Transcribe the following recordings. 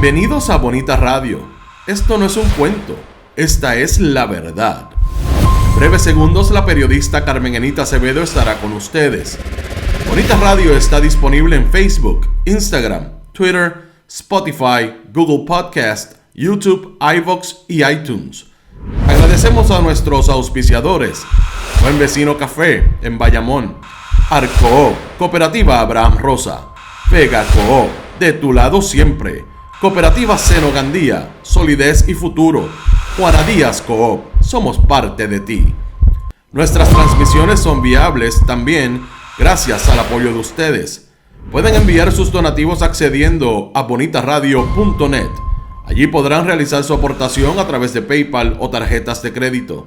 Bienvenidos a Bonita Radio. Esto no es un cuento, esta es la verdad. En breves segundos la periodista Carmen Enita Acevedo estará con ustedes. Bonita Radio está disponible en Facebook, Instagram, Twitter, Spotify, Google Podcast, YouTube, iVoox y iTunes. Agradecemos a nuestros auspiciadores: Buen Vecino Café en Bayamón, Arcoop, Cooperativa Abraham Rosa, Vega Coop, de tu lado siempre, Cooperativa Seno Gandía, Solidez y Futuro, Juana Díaz Coop, somos parte de ti. Nuestras transmisiones son viables también gracias al apoyo de ustedes. Pueden enviar sus donativos accediendo a bonitaradio.net. Allí podrán realizar su aportación a través de PayPal o tarjetas de crédito.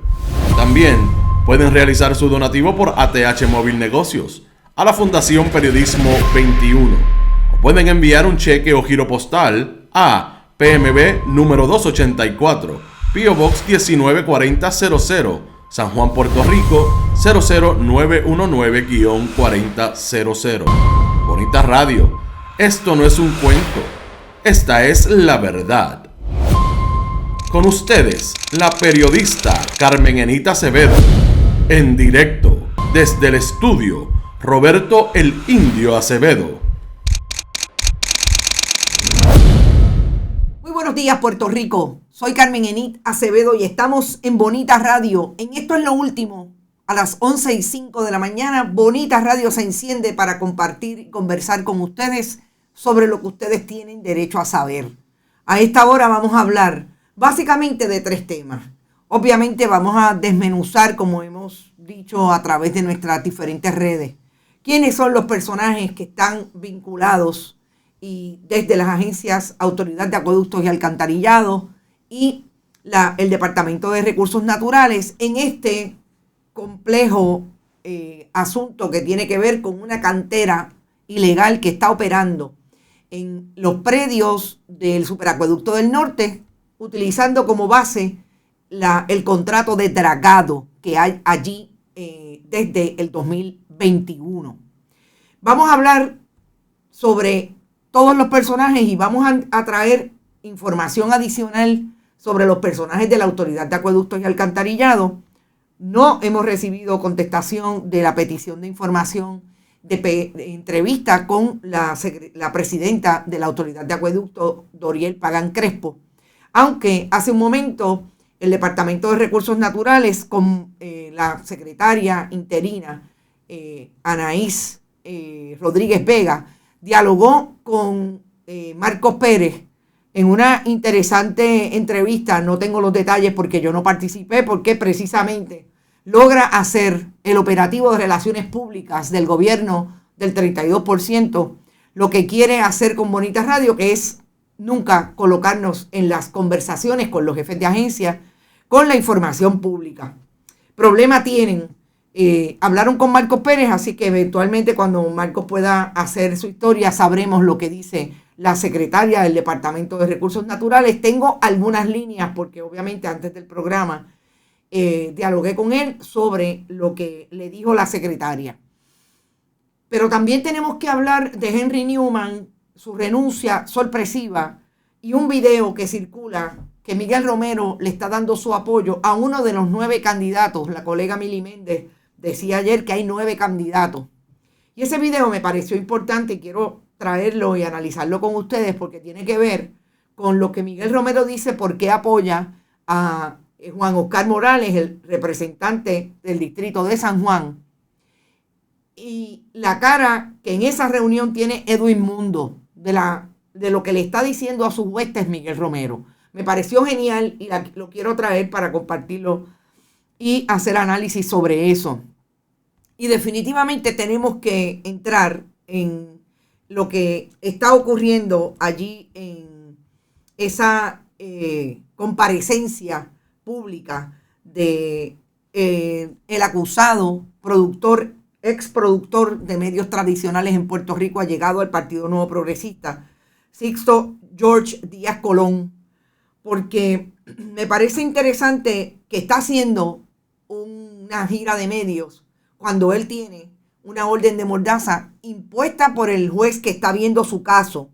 También pueden realizar su donativo por ATH Móvil Negocios a la Fundación Periodismo 21. O pueden enviar un cheque o giro postal a PMB número 284, P.O. Box 194000, San Juan, Puerto Rico 00919-4000. Bonita Radio, esto no es un cuento, esta es la verdad. Con ustedes, la periodista Carmen Enita Acevedo, en directo desde el estudio Roberto el Indio Acevedo. Buenos días, Puerto Rico. Soy Carmen Enita Acevedo y estamos en Bonita Radio. En Esto es lo Último, a las 11:05 de la mañana, Bonita Radio se enciende para compartir y conversar con ustedes sobre lo que ustedes tienen derecho a saber. A esta hora vamos a hablar básicamente de 3 temas. Obviamente vamos a desmenuzar, como hemos dicho a través de nuestras diferentes redes, quiénes son los personajes que están vinculados y desde las agencias Autoridad de Acueductos y Alcantarillado y el Departamento de Recursos Naturales en este complejo asunto que tiene que ver con una cantera ilegal que está operando en los predios del Superacueducto del Norte, utilizando como base el contrato de dragado que hay allí desde el 2021. Vamos a hablar sobre todos los personajes y vamos a traer información adicional sobre los personajes de la Autoridad de Acueductos y Alcantarillado. No hemos recibido contestación de la petición de información de entrevista con la presidenta de la Autoridad de Acueductos, Doriel Pagán Crespo, aunque hace un momento el Departamento de Recursos Naturales con la secretaria interina Anaís Rodríguez Vega dialogó con Marcos Pérez en una interesante entrevista. No tengo los detalles porque yo no participé, porque precisamente logra hacer el operativo de relaciones públicas del gobierno del 32%, lo que quiere hacer con Bonita Radio, que es nunca colocarnos en las conversaciones con los jefes de agencia con la información pública. Problema tienen. Hablaron con Marcos Pérez, así que eventualmente cuando Marcos pueda hacer su historia sabremos lo que dice la secretaria del Departamento de Recursos Naturales. Tengo algunas líneas porque obviamente antes del programa dialogué con él sobre lo que le dijo la secretaria. Pero también tenemos que hablar de Henry Newman, su renuncia sorpresiva y un video que circula que Miguel Romero le está dando su apoyo a uno de los 9 candidatos. La colega Mili Méndez decía ayer que hay 9 candidatos. Y ese video me pareció importante y quiero traerlo y analizarlo con ustedes porque tiene que ver con lo que Miguel Romero dice, por qué apoya a Juan Oscar Morales, el representante del distrito de San Juan, y la cara que en esa reunión tiene Edwin Mundo de lo que le está diciendo a sus huestes Miguel Romero. Me pareció genial y lo quiero traer para compartirlo y hacer análisis sobre eso. Y definitivamente tenemos que entrar en lo que está ocurriendo allí en esa comparecencia pública de el acusado exproductor de medios tradicionales en Puerto Rico, allegado al Partido Nuevo Progresista, Sixto George Díaz Colón, porque me parece interesante que está haciendo una gira de medios cuando él tiene una orden de mordaza impuesta por el juez que está viendo su caso,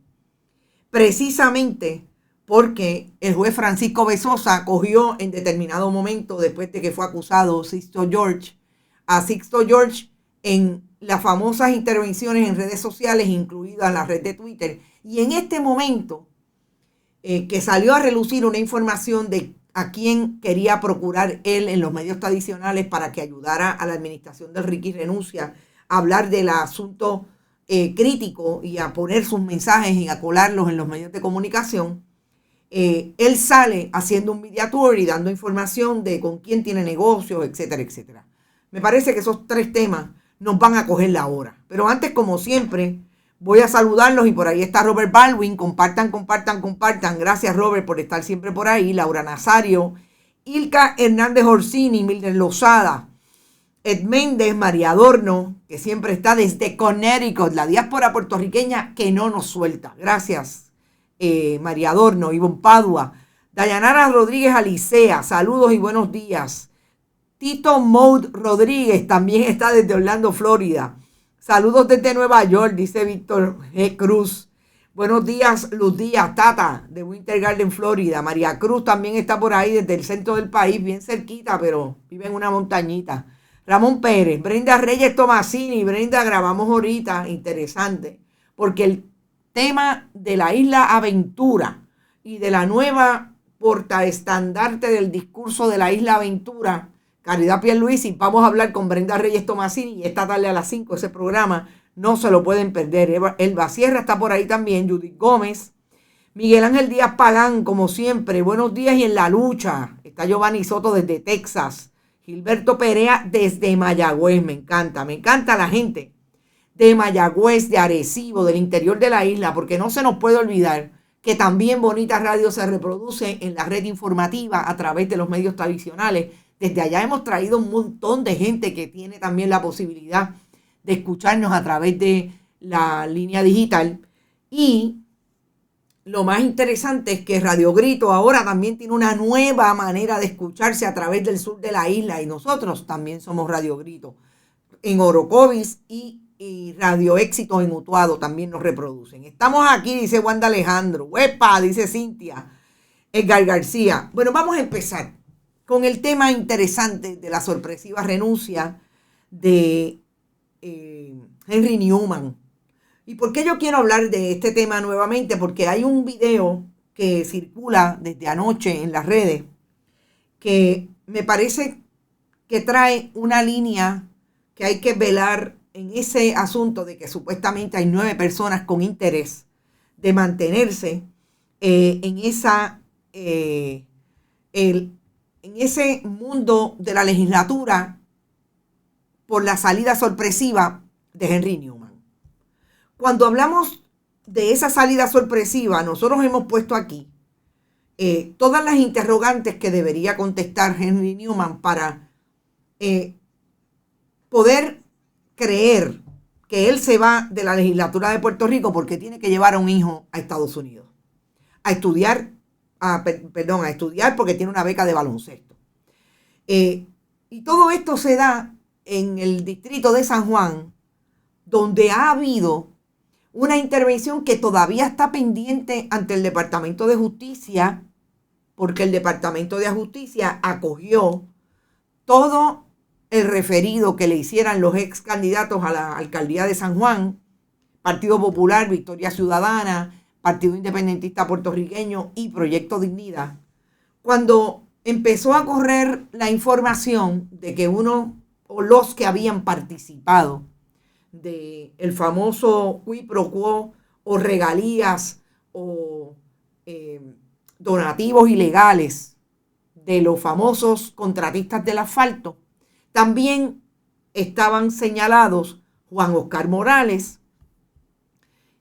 precisamente porque el juez Francisco Bezosa cogió en determinado momento, después de que fue acusado a Sixto George en las famosas intervenciones en redes sociales, incluida la red de Twitter. Y en este momento que salió a relucir una información de a quién quería procurar él en los medios tradicionales para que ayudara a la administración del Ricky Renuncia a hablar del asunto crítico y a poner sus mensajes y a colarlos en los medios de comunicación, él sale haciendo un media tour y dando información de con quién tiene negocios, etcétera, etcétera. Me parece que esos 3 temas nos van a coger la hora. Pero antes, como siempre, voy a saludarlos y por ahí está Robert Baldwin. Compartan. Gracias, Robert, por estar siempre por ahí. Laura Nazario, Ilka Hernández Orsini, Mildred Lozada, Ed Méndez, María Adorno, que siempre está desde Connecticut, la diáspora puertorriqueña que no nos suelta. Gracias, María Adorno, Ivonne Padua, Dayanara Rodríguez Alicea, saludos y buenos días. Tito Maud Rodríguez también está desde Orlando, Florida. Saludos desde Nueva York, dice Víctor G. Cruz. Buenos días, Luz Díaz, Tata, de Winter Garden, Florida. María Cruz también está por ahí desde el centro del país, bien cerquita, pero vive en una montañita. Ramón Pérez, Brenda Reyes Tomasini. Brenda, grabamos ahorita, interesante, porque el tema de la Isla Aventura y de la nueva portaestandarte del discurso de la Isla Aventura, Caridad Pierluisi, vamos a hablar con Brenda Reyes Tomasini y esta tarde a las 5 ese programa, no se lo pueden perder. Elba Sierra está por ahí también, Judith Gómez, Miguel Ángel Díaz Pagán, como siempre, buenos días y en la lucha. Está Giovanni Soto desde Texas, Gilberto Perea desde Mayagüez, me encanta la gente de Mayagüez, de Arecibo, del interior de la isla, porque no se nos puede olvidar que también Bonita Radio se reproduce en la red informativa a través de los medios tradicionales. Desde allá hemos traído un montón de gente que tiene también la posibilidad de escucharnos a través de la línea digital. Y lo más interesante es que Radio Grito ahora también tiene una nueva manera de escucharse a través del sur de la isla. Y nosotros también somos Radio Grito. En Orocovis y Radio Éxito en Utuado también nos reproducen. Estamos aquí, dice Wanda Alejandro. ¡Huepa! Dice Cintia. Edgar García. Bueno, vamos a empezar con el tema interesante de la sorpresiva renuncia de Henry Newman. ¿Y por qué yo quiero hablar de este tema nuevamente? Porque hay un video que circula desde anoche en las redes que me parece que trae una línea que hay que velar en ese asunto de que supuestamente hay 9 personas con interés de mantenerse en ese mundo de la legislatura por la salida sorpresiva de Henry Newman. Cuando hablamos de esa salida sorpresiva, nosotros hemos puesto aquí todas las interrogantes que debería contestar Henry Newman para poder creer que él se va de la legislatura de Puerto Rico porque tiene que llevar a un hijo a Estados Unidos a estudiar porque tiene una beca de baloncesto. Y todo esto se da en el distrito de San Juan, donde ha habido una intervención que todavía está pendiente ante el Departamento de Justicia, porque el Departamento de Justicia acogió todo el referido que le hicieran los ex candidatos a la alcaldía de San Juan, Partido Popular, Victoria Ciudadana, Partido Independentista Puertorriqueño y Proyecto Dignidad, cuando empezó a correr la información de que uno o los que habían participado del famoso qui pro quo o regalías o donativos ilegales de los famosos contratistas del asfalto, también estaban señalados Juan Oscar Morales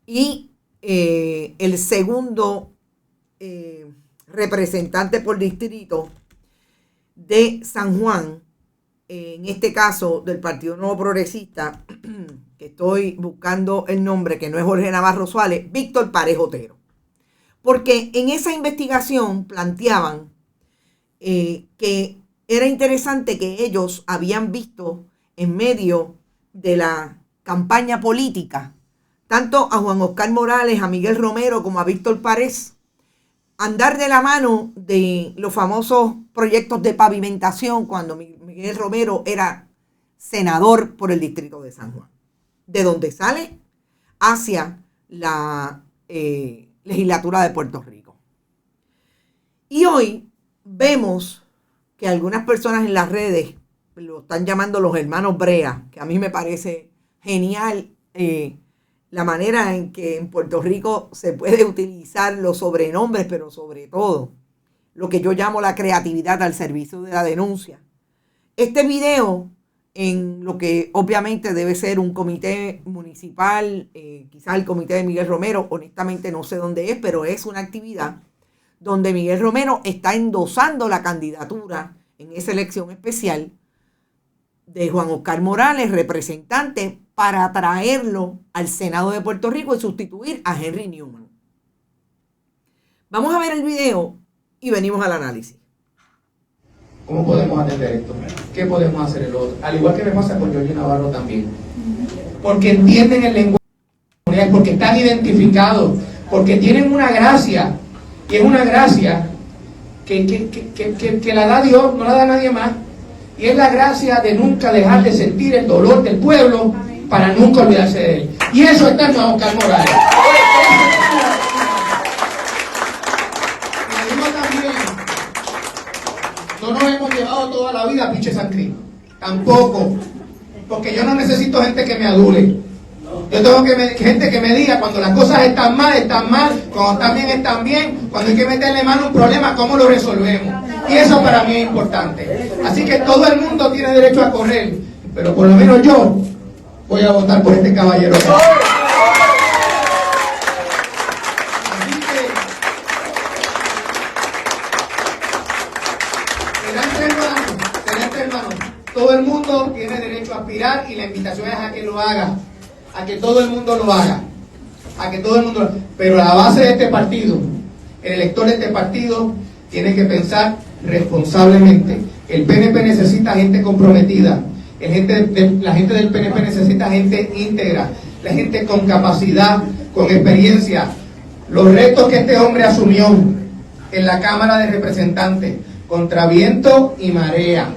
y el segundo representante por distrito de San Juan, en este caso del Partido Nuevo Progresista, que estoy buscando el nombre, que no es Jorge Navarro Suárez, Víctor Parejo Otero. Porque en esa investigación planteaban que era interesante que ellos habían visto en medio de la campaña política tanto a Juan Oscar Morales, a Miguel Romero como a Víctor Párez andar de la mano de los famosos proyectos de pavimentación cuando Miguel Romero era senador por el distrito de San Juan, de donde sale hacia la legislatura de Puerto Rico. Y hoy vemos que algunas personas en las redes lo están llamando los hermanos Brea, que a mí me parece genial la manera en que en Puerto Rico se puede utilizar los sobrenombres, pero sobre todo lo que yo llamo la creatividad al servicio de la denuncia. Este video, en lo que obviamente debe ser un comité municipal, quizás el comité de Miguel Romero, honestamente no sé dónde es, pero es una actividad donde Miguel Romero está endosando la candidatura en esa elección especial de Juan Oscar Morales, representante, para traerlo al Senado de Puerto Rico y sustituir a Henry Newman. Vamos a ver el video y venimos al análisis. ¿Cómo podemos atender esto? ¿Qué podemos hacer el otro? Al igual que me pasa con Georgie Navarro también. Porque entienden el lenguaje, porque están identificados, porque tienen una gracia, y es una gracia que la da Dios, no la da nadie más. Y es la gracia de nunca dejar de sentir el dolor del pueblo para nunca olvidarse de él. Y eso está en Juan Oscar Morales. Y digo también, no nos hemos llevado toda la vida a pinche San Cris. Tampoco. Porque yo no necesito gente que me adule. Yo tengo gente que me diga cuando las cosas están mal, cuando están bien, cuando hay que meterle mano a un problema, cómo lo resolvemos. Y eso para mí es importante. Así que todo el mundo tiene derecho a correr, pero por lo menos yo voy a votar por este caballero. Así que, delante hermano, todo el mundo tiene derecho a aspirar y la invitación es a que lo haga. A que todo el mundo lo haga, pero la base de este partido, el elector de este partido tiene que pensar responsablemente. El PNP necesita gente comprometida, la gente del PNP necesita gente íntegra, la gente con capacidad, con experiencia. Los retos que este hombre asumió en la Cámara de Representantes, contra viento y marea,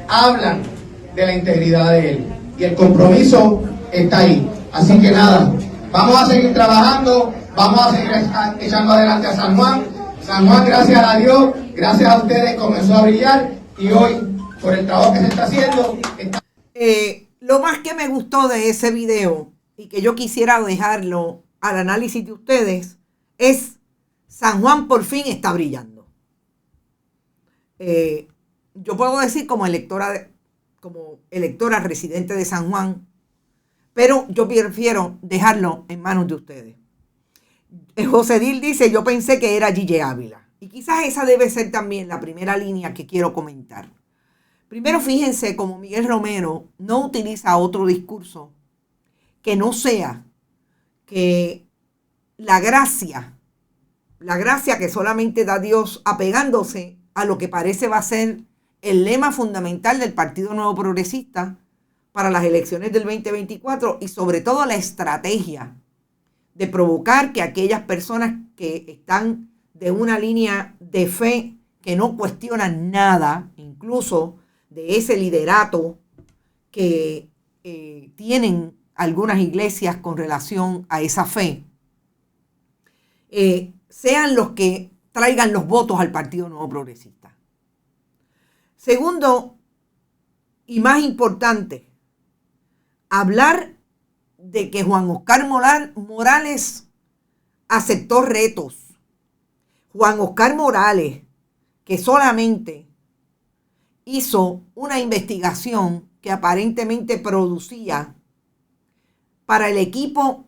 hablan de la integridad de él, y el compromiso está ahí. Así que nada, vamos a seguir trabajando, vamos a seguir echando adelante a San Juan. San Juan, gracias a Dios, gracias a ustedes, comenzó a brillar, y hoy, por el trabajo que se está haciendo, lo más que me gustó de ese video, y que yo quisiera dejarlo al análisis de ustedes, es San Juan por fin está brillando. Yo puedo decir como electora residente de San Juan, pero yo prefiero dejarlo en manos de ustedes. José Dil dice, yo pensé que era Gille Ávila. Y quizás esa debe ser también la primera línea que quiero comentar. Primero, fíjense cómo Miguel Romero no utiliza otro discurso que no sea que la gracia que solamente da Dios, apegándose a lo que parece va a ser el lema fundamental del Partido Nuevo Progresista para las elecciones del 2024, y sobre todo la estrategia de provocar que aquellas personas que están de una línea de fe, que no cuestionan nada, incluso de ese liderato que tienen algunas iglesias con relación a esa fe, sean los que traigan los votos al Partido Nuevo Progresista. Segundo, y más importante, hablar de que Juan Oscar Morales aceptó retos. Juan Oscar Morales, que solamente hizo una investigación que aparentemente producía para el equipo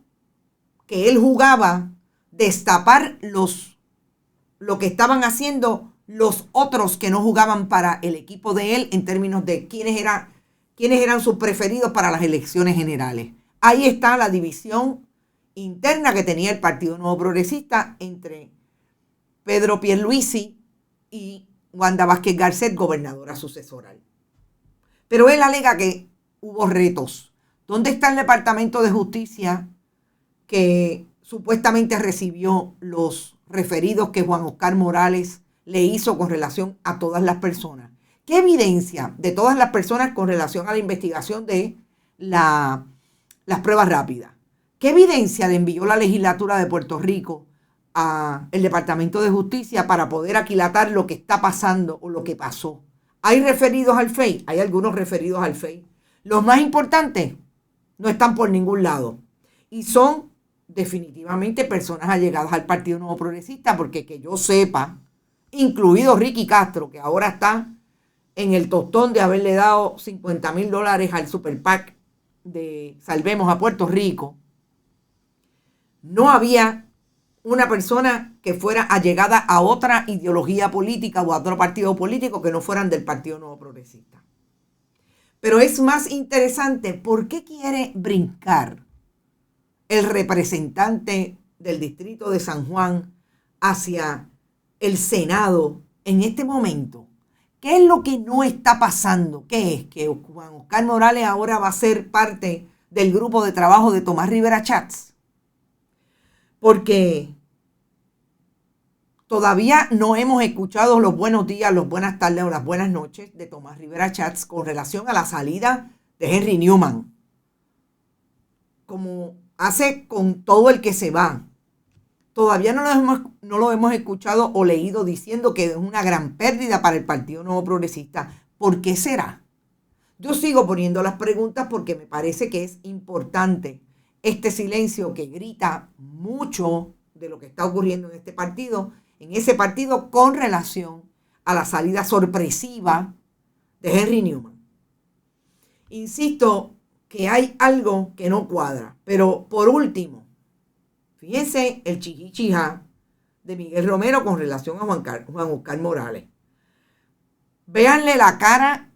que él jugaba, destapar lo que estaban haciendo los otros que no jugaban para el equipo de él, en términos de quiénes eran sus preferidos para las elecciones generales. Ahí está la división interna que tenía el Partido Nuevo Progresista entre Pedro Pierluisi y Wanda Vázquez Garcet, gobernadora sucesoral. Pero él alega que hubo retos. ¿Dónde está el Departamento de Justicia que supuestamente recibió los referidos que Juan Oscar Morales le hizo con relación a todas las personas. ¿Qué evidencia de todas las personas con relación a la investigación de las pruebas rápidas? ¿Qué evidencia le envió la legislatura de Puerto Rico al Departamento de Justicia para poder aquilatar lo que está pasando o lo que pasó? ¿Hay referidos al FEI? Hay algunos referidos al FEI. Los más importantes no están por ningún lado. Y son definitivamente personas allegadas al Partido Nuevo Progresista, porque que yo sepa, incluido Ricky Castro, que ahora está en el tostón de haberle dado $50,000 al Super PAC de Salvemos a Puerto Rico, no había una persona que fuera allegada a otra ideología política o a otro partido político que no fueran del Partido Nuevo Progresista. Pero es más interesante, ¿por qué quiere brincar el representante del distrito de San Juan hacia el Senado en este momento? ¿Qué es lo que no está pasando? ¿Qué es? Que Juan Oscar Morales ahora va a ser parte del grupo de trabajo de Tomás Rivera Chats. Porque todavía no hemos escuchado los buenos días, las buenas tardes o las buenas noches de Tomás Rivera Chats con relación a la salida de Henry Newman. Como hace con todo el que se va. Todavía no lo hemos escuchado o leído diciendo que es una gran pérdida para el Partido Nuevo Progresista. ¿Por qué será? Yo sigo poniendo las preguntas porque me parece que es importante este silencio que grita mucho de lo que está ocurriendo en ese partido con relación a la salida sorpresiva de Henry Newman. Insisto que hay algo que no cuadra, pero por último, fíjense el chichichija de Miguel Romero con relación a Juan Oscar Morales. Véanle la cara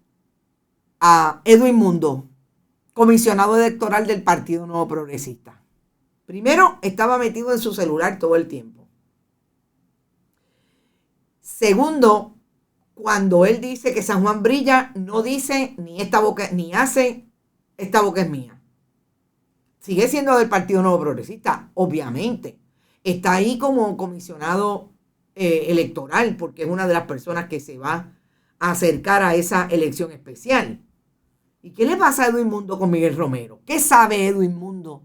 a Edwin Mundo, comisionado electoral del Partido Nuevo Progresista. Primero, estaba metido en su celular todo el tiempo. Segundo, cuando él dice que San Juan brilla, no dice ni esta boca, ni hace esta boca es mía. Sigue siendo del Partido Nuevo Progresista, obviamente. Está ahí como comisionado electoral, porque es una de las personas que se va a acercar a esa elección especial. ¿Y qué le pasa a Edwin Mundo con Miguel Romero? ¿Qué sabe Edwin Mundo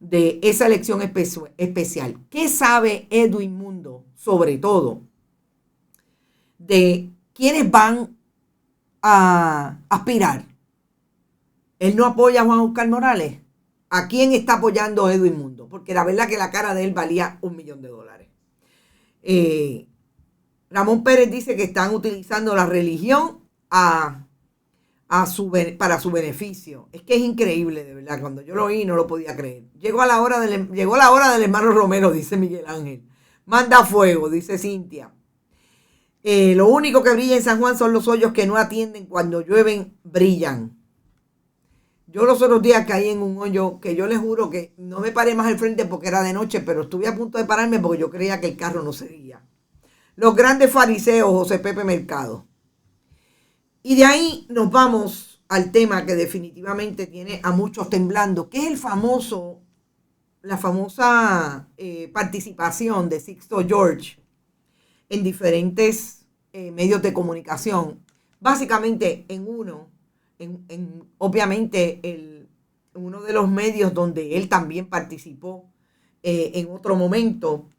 de esa elección especial? ¿Qué sabe Edwin Mundo, sobre todo, de quiénes van a aspirar? Él no apoya a Juan Oscar Morales. ¿A quién está apoyando Edwin Mundo? Porque la verdad que la cara de él valía $1 millón. Ramón Pérez dice que están utilizando la religión para su beneficio. Es que es increíble, de verdad. Cuando yo lo oí no lo podía creer. Llegó la hora del hermano Romero, dice Miguel Ángel. Manda fuego, dice Cintia. Lo único que brilla en San Juan son los hoyos que no atienden. Cuando llueven, brillan. Yo los otros días caí en un hoyo que yo les juro que no me paré más al frente porque era de noche, pero estuve a punto de pararme porque yo creía que el carro no seguía. Los grandes fariseos, José Pepe Mercado. Y de ahí nos vamos al tema que definitivamente tiene a muchos temblando, que es la famosa participación de Sixto George en diferentes medios de comunicación. Básicamente obviamente uno de los medios donde él también participó en otro momento,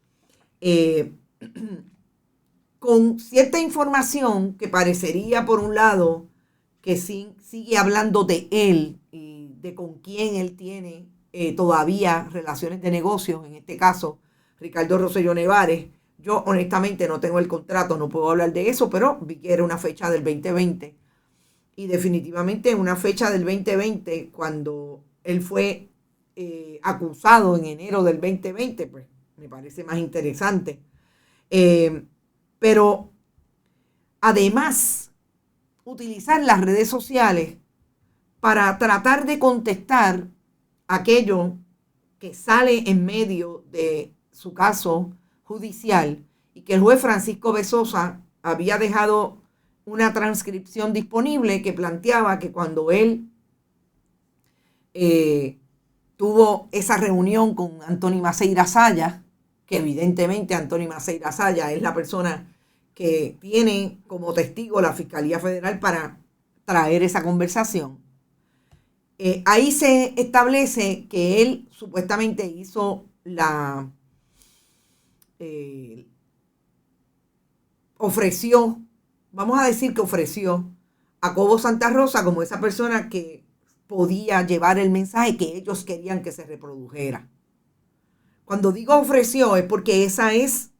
con cierta información que parecería, por un lado, que sigue hablando de él y de con quién él tiene todavía relaciones de negocios, en este caso, Ricardo Rosselló Nevares. Yo honestamente no tengo el contrato, no puedo hablar de eso, pero vi que era una fecha del 2020. Y definitivamente una fecha del 2020, cuando él fue acusado en enero del 2020, pues me parece más interesante. Pero además, utilizar las redes sociales para tratar de contestar aquello que sale en medio de su caso judicial y que el juez Francisco Bezosa había dejado una transcripción disponible que planteaba que cuando él tuvo esa reunión con Anthony Maceira Saya, que evidentemente Anthony Maceira Saya es la persona que tiene como testigo la Fiscalía Federal para traer esa conversación. Ahí se establece que él supuestamente hizo ofreció a Cobo Santa Rosa como esa persona que podía llevar el mensaje que ellos querían que se reprodujera. Cuando digo ofreció es porque eso es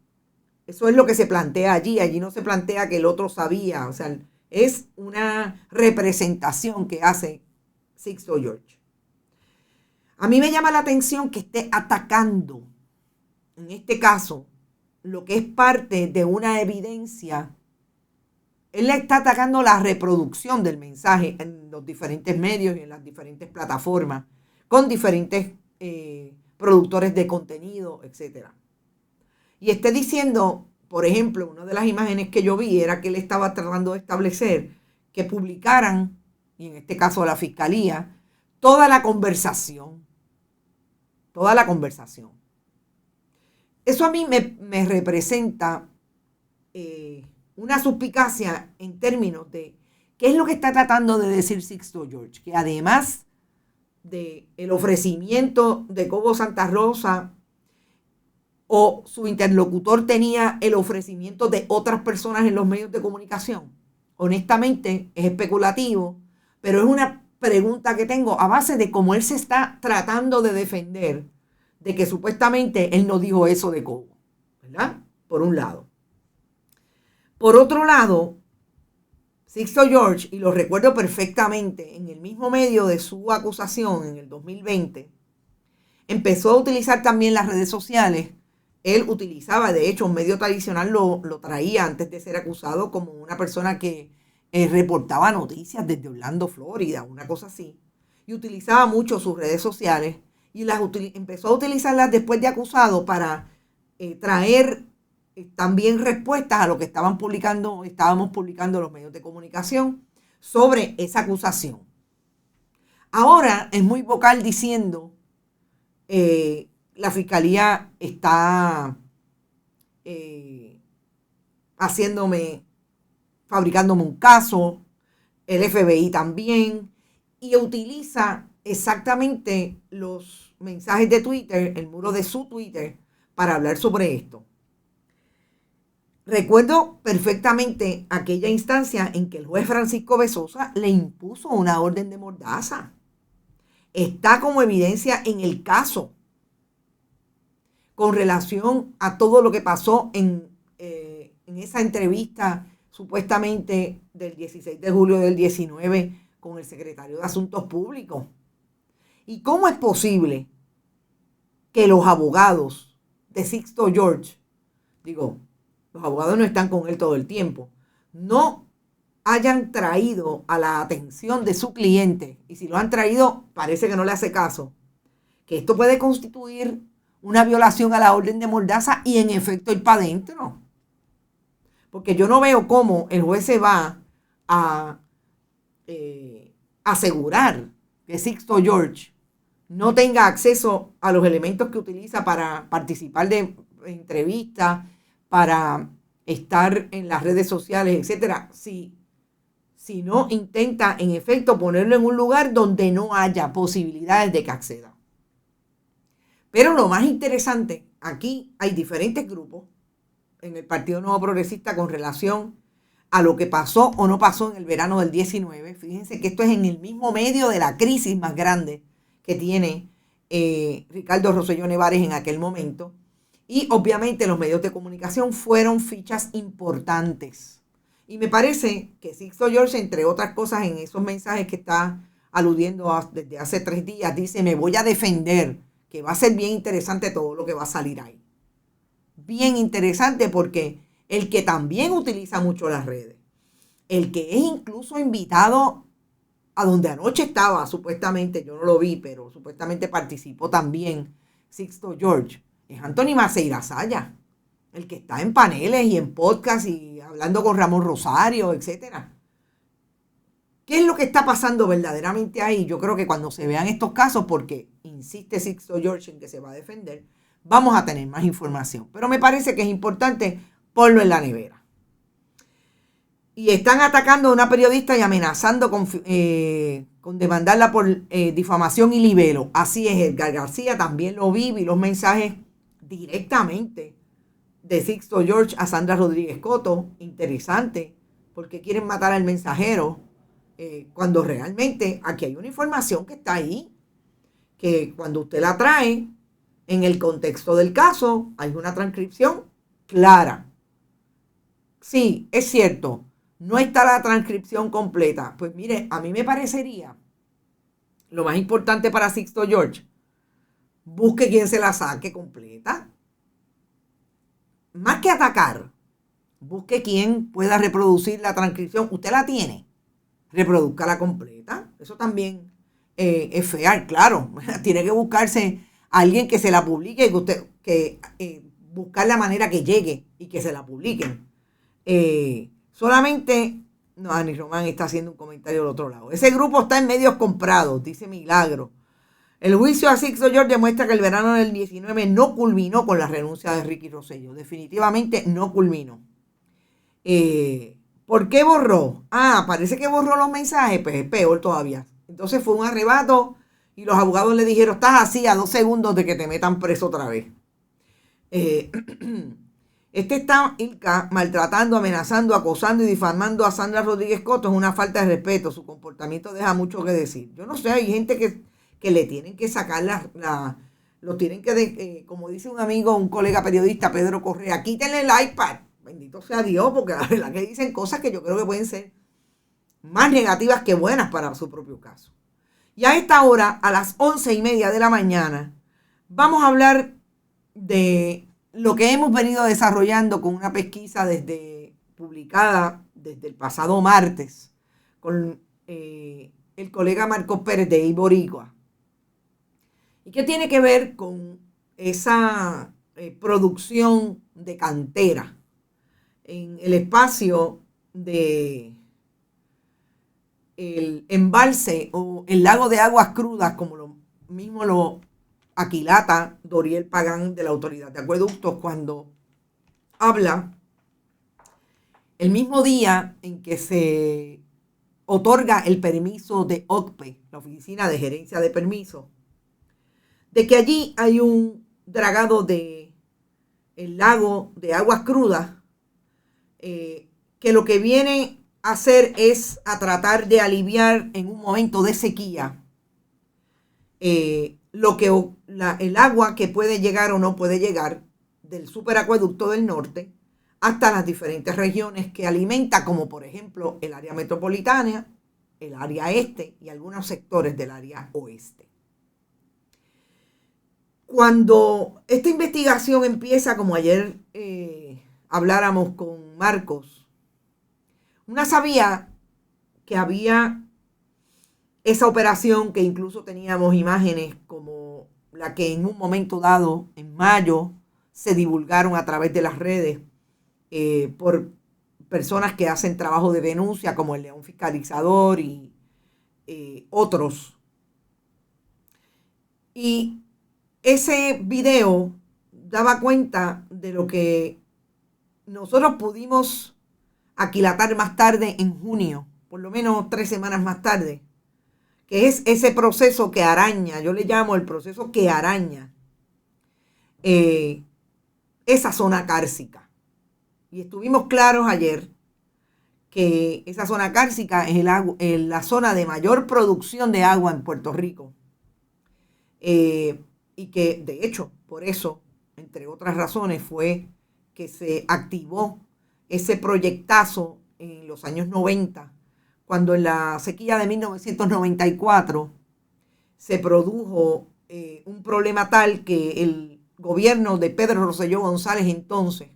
lo que se plantea allí. Allí no se plantea que el otro sabía. O sea, es una representación que hace Sixto George. A mí me llama la atención que esté atacando, en este caso, lo que es parte de una evidencia. Él le está atacando la reproducción del mensaje en los diferentes medios y en las diferentes plataformas, con diferentes productores de contenido, etc. Y esté diciendo, por ejemplo, una de las imágenes que yo vi era que él estaba tratando de establecer que publicaran, y en este caso la Fiscalía, toda la conversación. Eso a mí me representa una suspicacia en términos de qué es lo que está tratando de decir Sixto George, que además del ofrecimiento de Cobo Santa Rosa o su interlocutor tenía el ofrecimiento de otras personas en los medios de comunicación. Honestamente es especulativo, pero es una pregunta que tengo a base de cómo él se está tratando de defender de que supuestamente él no dijo eso de Cobo, ¿verdad? Por un lado. Por otro lado, Sixto George, y lo recuerdo perfectamente, en el mismo medio de su acusación en el 2020, empezó a utilizar también las redes sociales. Él utilizaba, de hecho, un medio tradicional lo traía antes de ser acusado como una persona que reportaba noticias desde Orlando, Florida, una cosa así. Y utilizaba mucho sus redes sociales y empezó a utilizarlas después de acusado para traer también respuestas a lo que estábamos publicando los medios de comunicación sobre esa acusación. Ahora es muy vocal diciendo la Fiscalía está fabricándome un caso, el FBI también, y utiliza exactamente los mensajes de Twitter, el muro de su Twitter, para hablar sobre esto. Recuerdo perfectamente aquella instancia en que el juez Francisco Bezosa le impuso una orden de mordaza. Está como evidencia en el caso con relación a todo lo que pasó en esa entrevista supuestamente del 16 de julio del 19 con el secretario de Asuntos Públicos. ¿Y cómo es posible que los abogados de Sixto George, los abogados no están con él todo el tiempo, no hayan traído a la atención de su cliente, y si lo han traído, parece que no le hace caso, que esto puede constituir una violación a la orden de mordaza y en efecto ir para adentro? Porque yo no veo cómo el juez se va a asegurar que Sixto George no tenga acceso a los elementos que utiliza para participar de entrevistas, para estar en las redes sociales, etcétera, si no intenta en efecto ponerlo en un lugar donde no haya posibilidades de que acceda. Pero lo más interesante, aquí hay diferentes grupos en el Partido Nuevo Progresista con relación a lo que pasó o no pasó en el verano del 19. Fíjense que esto es en el mismo medio de la crisis más grande que tiene Ricardo Rosselló Nevares en aquel momento. Y obviamente los medios de comunicación fueron fichas importantes. Y me parece que Sixto George, entre otras cosas, en esos mensajes que está aludiendo desde hace 3 días, dice: me voy a defender, que va a ser bien interesante todo lo que va a salir ahí. Bien interesante, porque el que también utiliza mucho las redes, el que es incluso invitado a donde anoche estaba, supuestamente, yo no lo vi, pero supuestamente participó también Sixto George, es Anthony Maceira Saya, el que está en paneles y en podcast y hablando con Ramón Rosario, etc. ¿Qué es lo que está pasando verdaderamente ahí? Yo creo que cuando se vean estos casos, porque insiste Sixto George en que se va a defender, vamos a tener más información. Pero me parece que es importante ponlo en la nevera. Y están atacando a una periodista y amenazando con demandarla por difamación y libelo. Así es, Edgar García, también lo vi los mensajes directamente de Sixto George a Sandra Rodríguez Coto. Interesante, porque quieren matar al mensajero. Cuando realmente aquí hay una información que está ahí, que cuando usted la trae en el contexto del caso, hay una transcripción clara. Sí, es cierto, no está la transcripción completa. Pues mire, a mí me parecería lo más importante para Sixto George, busque quien se la saque completa. Más que atacar, busque quien pueda reproducir la transcripción. Usted la tiene, reproduzca completa. Eso también es fea, claro. Tiene que buscarse a alguien que se la publique, buscar la manera que llegue y que se la publiquen. Solamente, no, Ani Román está haciendo un comentario del otro lado. Ese grupo está en medios comprados, dice Milagro. El juicio a Sixto George demuestra que el verano del 19 no culminó con la renuncia de Ricky Rosselló. Definitivamente no culminó. ¿Por qué borró? Parece que borró los mensajes, pues es peor todavía. Entonces fue un arrebato y los abogados le dijeron, estás así a 2 segundos de que te metan preso otra vez. Está Ilka maltratando, amenazando, acosando y difamando a Sandra Rodríguez Coto. Es una falta de respeto. Su comportamiento deja mucho que decir. Yo no sé, hay gente que le tienen que sacar lo tienen que, como dice un amigo, un colega periodista, Pedro Correa, quítenle el iPad. Bendito sea Dios, porque la verdad que dicen cosas que yo creo que pueden ser más negativas que buenas para su propio caso. Y a esta hora, a las 11:30 de la mañana, vamos a hablar de lo que hemos venido desarrollando con una pesquisa publicada desde el pasado martes con el colega Marcos Pérez de Iboricua. ¿Y qué tiene que ver con esa producción de cantera en el espacio de el embalse o el lago de aguas crudas, como lo mismo lo aquilata Doriel Pagán de la Autoridad de Acueductos cuando habla el mismo día en que se otorga el permiso de OCPE, la Oficina de Gerencia de Permisos, de que allí hay un dragado de el lago de aguas crudas que lo que viene a hacer es a tratar de aliviar en un momento de sequía el agua que puede llegar o no puede llegar del superacueducto del norte hasta las diferentes regiones que alimenta, como por ejemplo el área metropolitana, el área este y algunos sectores del área oeste. Cuando esta investigación empieza, como ayer habláramos con Marcos, una sabía que había esa operación, que incluso teníamos imágenes como la que en un momento dado, en mayo, se divulgaron a través de las redes por personas que hacen trabajo de denuncia, como el León Fiscalizador y otros. Y ese video daba cuenta de lo que nosotros pudimos aquilatar más tarde en junio, por lo menos 3 semanas más tarde, que es ese proceso que araña, yo le llamo el proceso que araña esa zona cárcica. Y estuvimos claros ayer que esa zona cárcica es la zona de mayor producción de agua en Puerto Rico. Y que de hecho, por eso, entre otras razones, fue que se activó ese proyectazo en los años 90, cuando en la sequía de 1994 se produjo un problema tal que el gobierno de Pedro Rosselló González entonces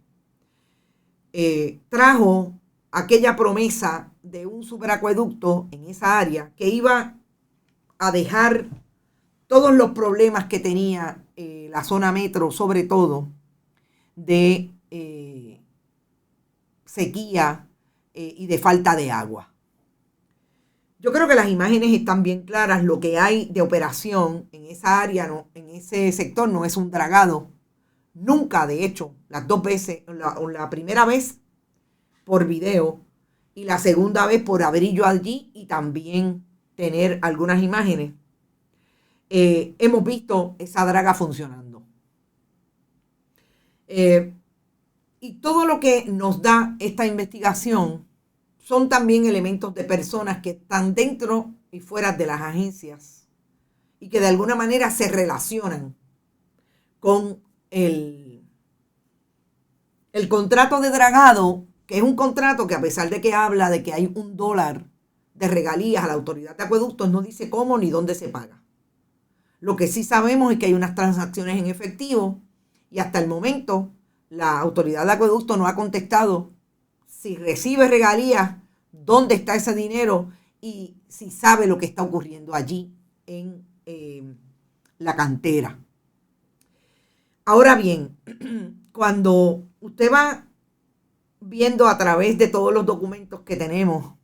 trajo aquella promesa de un superacueducto en esa área que iba a dejar todos los problemas que tenía la zona metro, sobre todo de sequía y de falta de agua. Yo creo que las imágenes están bien claras. Lo que hay de operación en esa área, no, en ese sector, no es un dragado. Nunca, de hecho, las dos veces, la primera vez por video y la segunda vez por abrir yo allí y también tener algunas imágenes, hemos visto esa draga funcionando. Y todo lo que nos da esta investigación son también elementos de personas que están dentro y fuera de las agencias y que de alguna manera se relacionan con el contrato de dragado, que es un contrato que, a pesar de que habla de que hay $1 de regalías a la autoridad de acueductos, no dice cómo ni dónde se paga. Lo que sí sabemos es que hay unas transacciones en efectivo y hasta el momento la autoridad de acueducto no ha contestado si recibe regalías, dónde está ese dinero y si sabe lo que está ocurriendo allí en la cantera. Ahora bien, cuando usted va viendo a través de todos los documentos que tenemos,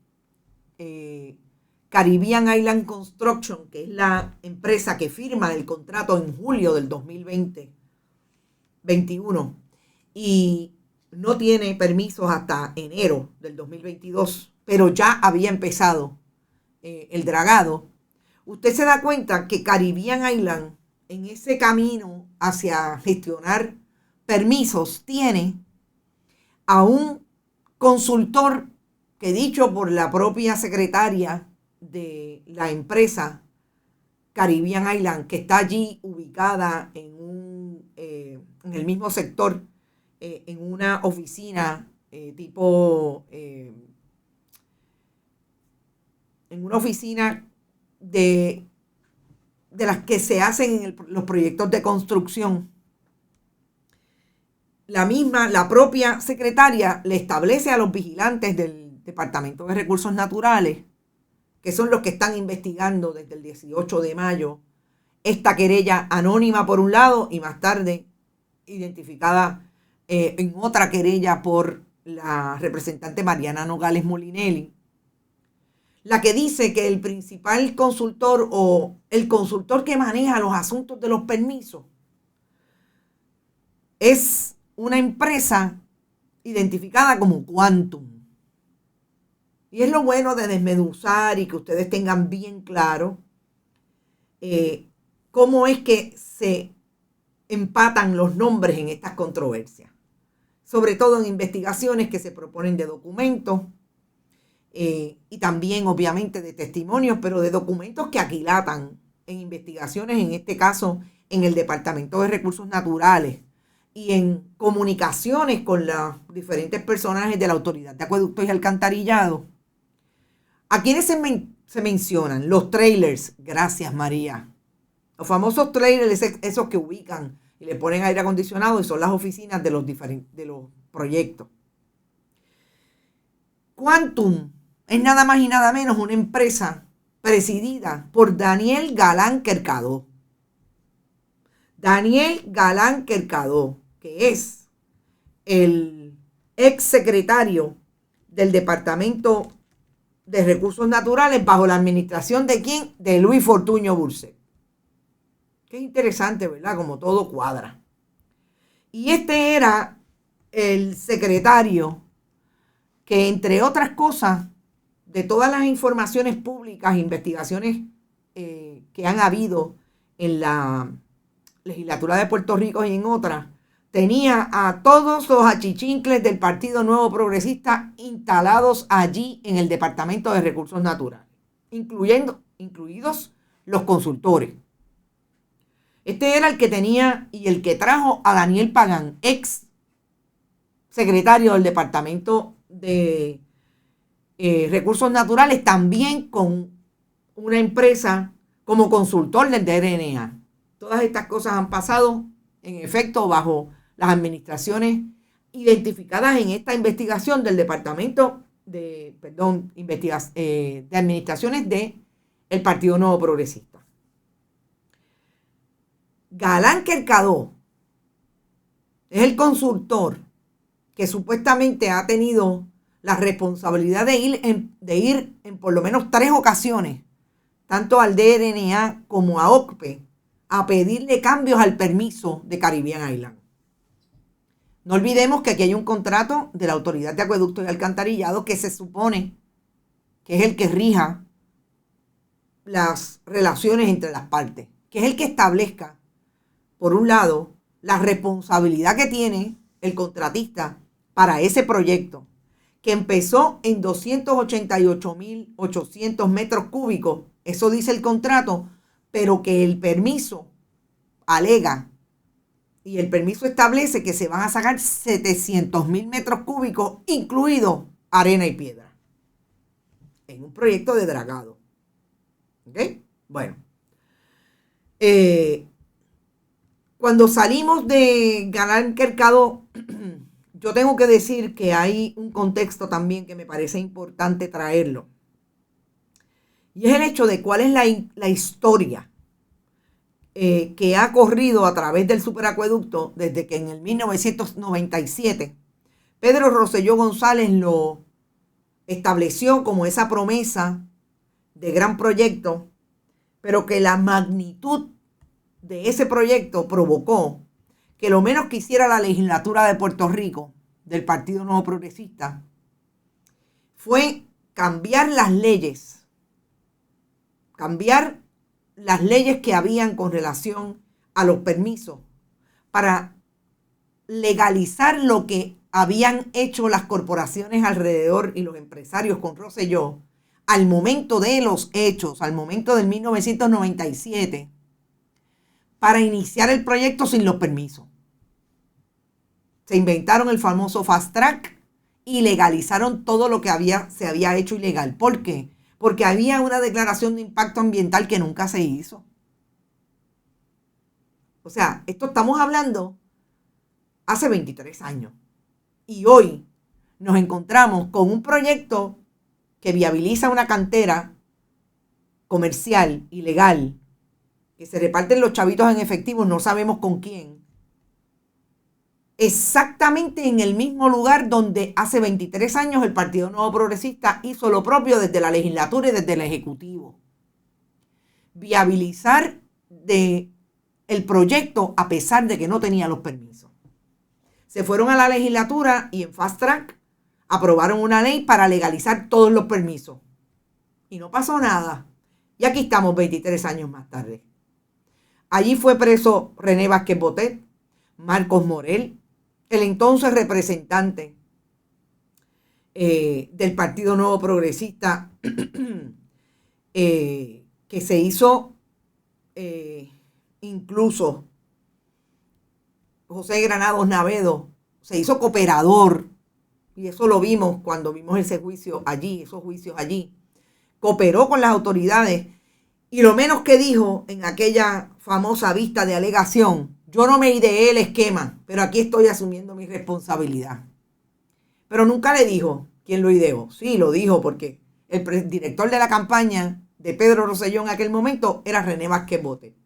Caribbean Island Construction, que es la empresa que firma el contrato en julio del 2021 y no tiene permisos hasta enero del 2022, pero ya había empezado el dragado, usted se da cuenta que Caribbean Island, en ese camino hacia gestionar permisos, tiene a un consultor que, dicho por la propia secretaria de la empresa Caribbean Island, que está allí ubicada en el mismo sector, en una oficina en una oficina de las que se hacen en los proyectos de construcción. La propia secretaria le establece a los vigilantes del Departamento de Recursos Naturales, que son los que están investigando desde el 18 de mayo esta querella anónima por un lado y más tarde identificada en otra querella por la representante Mariana Nogales Molinelli, la que dice que el principal consultor o el consultor que maneja los asuntos de los permisos es una empresa identificada como Quantum. Y es lo bueno de desmenuzar y que ustedes tengan bien claro cómo es que se empatan los nombres en estas controversias, sobre todo en investigaciones que se proponen de documentos y también obviamente de testimonios, pero de documentos que aquilatan en investigaciones, en este caso en el Departamento de Recursos Naturales y en comunicaciones con los diferentes personajes de la Autoridad de Acueductos y Alcantarillado. ¿A quiénes se mencionan? Los trailers, gracias María. Los famosos trailers, esos que ubican y le ponen aire acondicionado y son las oficinas de los proyectos. Quantum es nada más y nada menos una empresa presidida por Daniel Galán Quercadó. Daniel Galán Quercadó, que es el ex secretario del Departamento de Recursos Naturales bajo la administración de ¿quién? De Luis Fortuño Burset. Qué interesante, ¿verdad? Como todo cuadra. Y este era el secretario que, entre otras cosas, de todas las informaciones públicas, investigaciones que han habido en la legislatura de Puerto Rico y en otras, tenía a todos los achichincles del Partido Nuevo Progresista instalados allí en el Departamento de Recursos Naturales, incluidos los consultores. Este era el que tenía y el que trajo a Daniel Pagán, ex secretario del Departamento de Recursos Naturales, también con una empresa como consultor del DNA. Todas estas cosas han pasado, en efecto, bajo las administraciones identificadas en esta investigación del Departamento de Administraciones del Partido Nuevo Progresista. Galán Quercadó es el consultor que supuestamente ha tenido la responsabilidad de ir en por lo menos 3 ocasiones, tanto al DRNA como a OCPE, a pedirle cambios al permiso de Caribbean Island. No olvidemos que aquí hay un contrato de la Autoridad de Acueducto y Alcantarillado que se supone que es el que rija las relaciones entre las partes, que es el que establezca, por un lado, la responsabilidad que tiene el contratista para ese proyecto, que empezó en 288.800 metros cúbicos, eso dice el contrato, pero que el permiso alega y el permiso establece que se van a sacar 700.000 metros cúbicos, incluido arena y piedra, en un proyecto de dragado. ¿Ok? Bueno. Cuando salimos de Galán Quercado, yo tengo que decir que hay un contexto también que me parece importante traerlo. Y es el hecho de cuál es la historia que ha corrido a través del superacueducto desde que en el 1997 Pedro Rosselló González lo estableció como esa promesa de gran proyecto, pero que la magnitud de ese proyecto provocó que lo menos que hiciera la legislatura de Puerto Rico del Partido Nuevo Progresista fue cambiar las leyes que habían con relación a los permisos para legalizar lo que habían hecho las corporaciones alrededor y los empresarios con Rosselló al momento de los hechos, al momento del 1997, para iniciar el proyecto sin los permisos. Se inventaron el famoso fast track y legalizaron todo lo que se había hecho ilegal. ¿Por qué? Porque había una declaración de impacto ambiental que nunca se hizo. O sea, esto estamos hablando hace 23 años. Y hoy nos encontramos con un proyecto que viabiliza una cantera comercial, ilegal, que se reparten los chavitos en efectivo, no sabemos con quién, exactamente en el mismo lugar donde hace 23 años el Partido Nuevo Progresista hizo lo propio desde la legislatura y desde el Ejecutivo. Viabilizar el proyecto a pesar de que no tenía los permisos. Se fueron a la legislatura y en fast track aprobaron una ley para legalizar todos los permisos. Y no pasó nada. Y aquí estamos 23 años más tarde. Allí fue preso René Vázquez Botet, Marcos Morel, el entonces representante del Partido Nuevo Progresista, que se hizo incluso José Granados Navedo, se hizo cooperador, y eso lo vimos cuando vimos esos juicios allí, cooperó con las autoridades, y lo menos que dijo en aquella famosa vista de alegación: yo no me ideé el esquema, pero aquí estoy asumiendo mi responsabilidad. Pero nunca le dijo quién lo ideó. Sí, lo dijo porque el director de la campaña de Pedro Rosselló en aquel momento era René Vázquez Botet.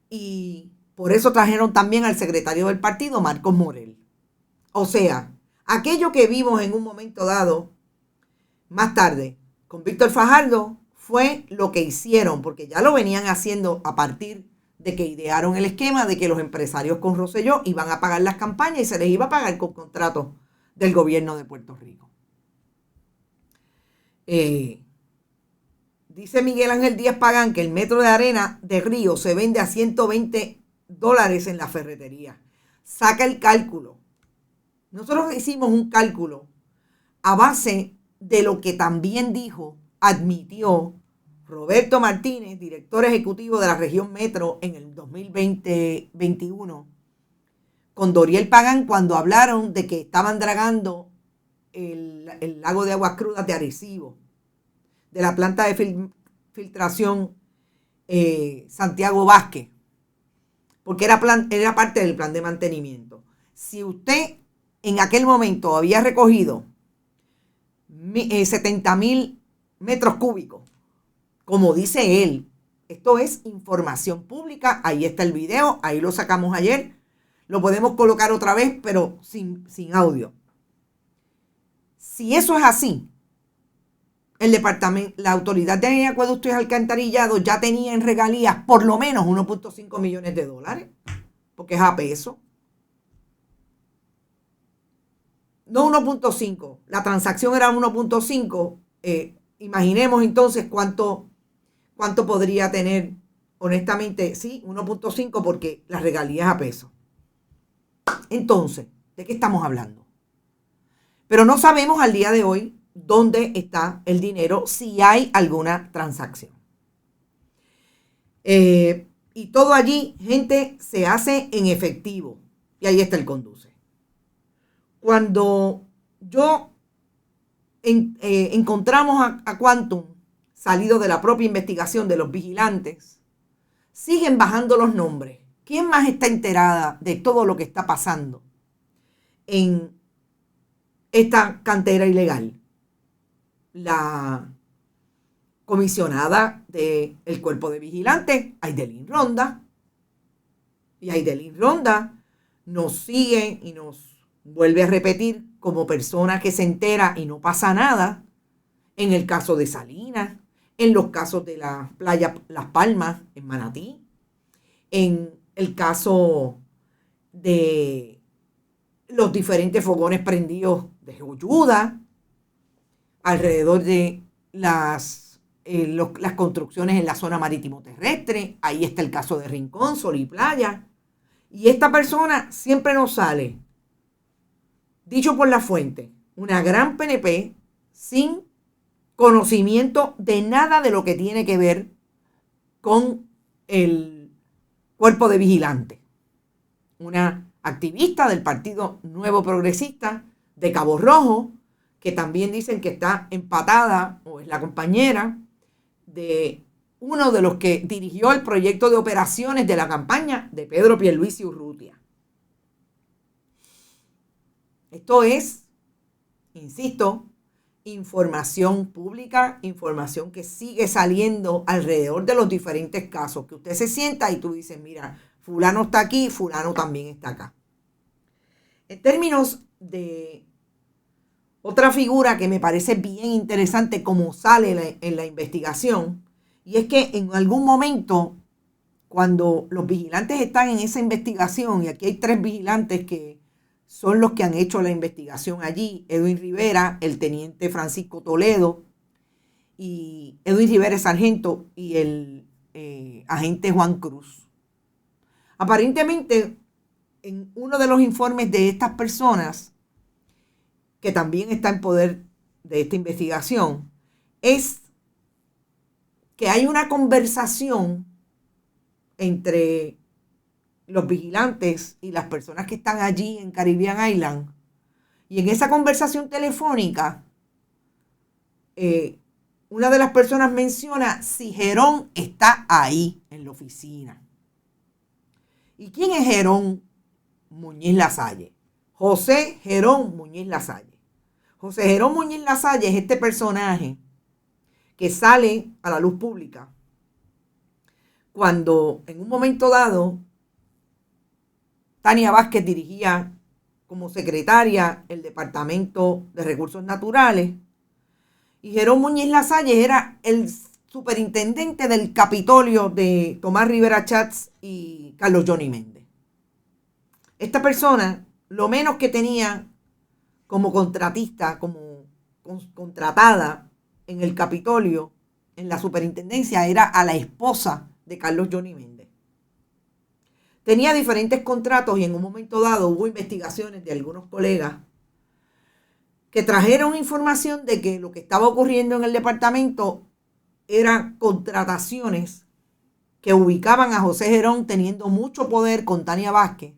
Y por eso trajeron también al secretario del partido, Marcos Morel. O sea, aquello que vimos en un momento dado, más tarde, con Víctor Fajardo, fue lo que hicieron, porque ya lo venían haciendo a partir de que idearon el esquema de que los empresarios con Rosselló iban a pagar las campañas y se les iba a pagar con contratos del gobierno de Puerto Rico. Dice Miguel Ángel Díaz Pagán que el metro de arena de Río se vende a $120 en la ferretería. Saca el cálculo. Nosotros hicimos un cálculo a base de lo que también admitió Roberto Martínez, director ejecutivo de la región metro en el 2020-21, con Doriel Pagán, cuando hablaron de que estaban dragando el lago de aguas crudas de Arecibo, de la planta de filtración Santiago Vázquez, porque era parte del plan de mantenimiento. Si usted en aquel momento había recogido 70.000 metros cúbicos, como dice él, esto es información pública, ahí está el video, ahí lo sacamos ayer, lo podemos colocar otra vez, pero sin audio. Si eso es así, el departamento, la Autoridad de Acueductos y Alcantarillado ya tenía en regalías por lo menos 1.5 millones de dólares, porque es a peso. No 1.5, la transacción era 1.5. Imaginemos entonces cuánto podría tener, honestamente, sí, 1.5 porque las regalías a peso. Entonces, ¿de qué estamos hablando? Pero no sabemos al día de hoy dónde está el dinero, si hay alguna transacción. Y todo allí, gente, se hace en efectivo. Y ahí está el conduce. Cuando encontramos a Quantum, salido de la propia investigación de los vigilantes, siguen bajando los nombres. ¿Quién más está enterada de todo lo que está pasando en esta cantera ilegal? La comisionada del Cuerpo de Vigilantes, Aydelin Ronda. Y Aydelin Ronda nos sigue y nos vuelve a repetir como persona que se entera y no pasa nada en el caso de Salinas, en los casos de la playa Las Palmas en Manatí, en el caso de los diferentes fogones prendidos de Joyuda, alrededor de las construcciones en la zona marítimo terrestre. Ahí está el caso de Rincón, Sol y Playa. Y esta persona siempre nos sale, dicho por la fuente, una gran PNP sin conocimiento de nada de lo que tiene que ver con el Cuerpo de Vigilantes. Una activista del Partido Nuevo Progresista de Cabo Rojo, que también dicen que está empatada o es la compañera de uno de los que dirigió el proyecto de operaciones de la campaña de Pedro Pierluisi Urrutia. Esto es, insisto, información pública, información que sigue saliendo alrededor de los diferentes casos, que usted se sienta y tú dices, mira, fulano está aquí, fulano también está acá. En términos de otra figura que me parece bien interesante como sale en la investigación, y es que en algún momento, cuando los vigilantes están en esa investigación, y aquí hay 3 vigilantes que son los que han hecho la investigación allí, Edwin Rivera, el teniente Francisco Toledo, y Edwin Rivera es sargento, y el agente Juan Cruz. Aparentemente, en uno de los informes de estas personas, que también está en poder de esta investigación, es que hay una conversación entre los vigilantes y las personas que están allí en Caribbean Island. Y en esa conversación telefónica, una de las personas menciona si Jerón está ahí en la oficina. ¿Y quién es Jerón Muñiz Lasalle? José Jerón Muñiz Lasalle. José Jerón Muñiz Lasalle es este personaje que sale a la luz pública cuando en un momento dado Tania Vázquez dirigía como secretaria el Departamento de Recursos Naturales y Jerón Muñiz Lasalle era el superintendente del Capitolio de Tomás Rivera Chats y Carlos Johnny Méndez. Esta persona, lo menos que tenía como contratista, como contratada en el Capitolio, en la superintendencia, era a la esposa de Carlos Johnny Méndez. Tenía diferentes contratos y en un momento dado hubo investigaciones de algunos colegas que trajeron información de que lo que estaba ocurriendo en el departamento eran contrataciones que ubicaban a José Jerón teniendo mucho poder con Tania Vázquez,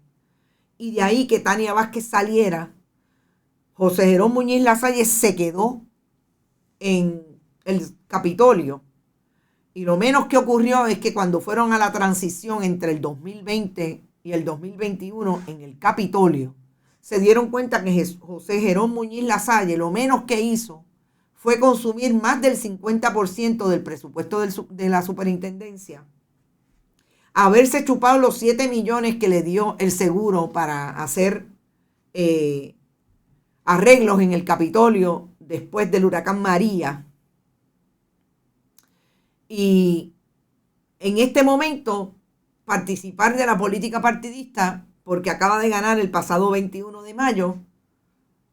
y de ahí que Tania Vázquez saliera, José Jerón Muñiz Lasalle se quedó en el Capitolio. Y lo menos que ocurrió es que cuando fueron a la transición entre el 2020 y el 2021 en el Capitolio, se dieron cuenta que José Jerón Muñiz Lasalle lo menos que hizo fue consumir más del 50% del presupuesto de la superintendencia, haberse chupado los 7 millones que le dio el seguro para hacer arreglos en el Capitolio después del huracán María. Y en este momento participar de la política partidista, porque acaba de ganar el pasado 21 de mayo,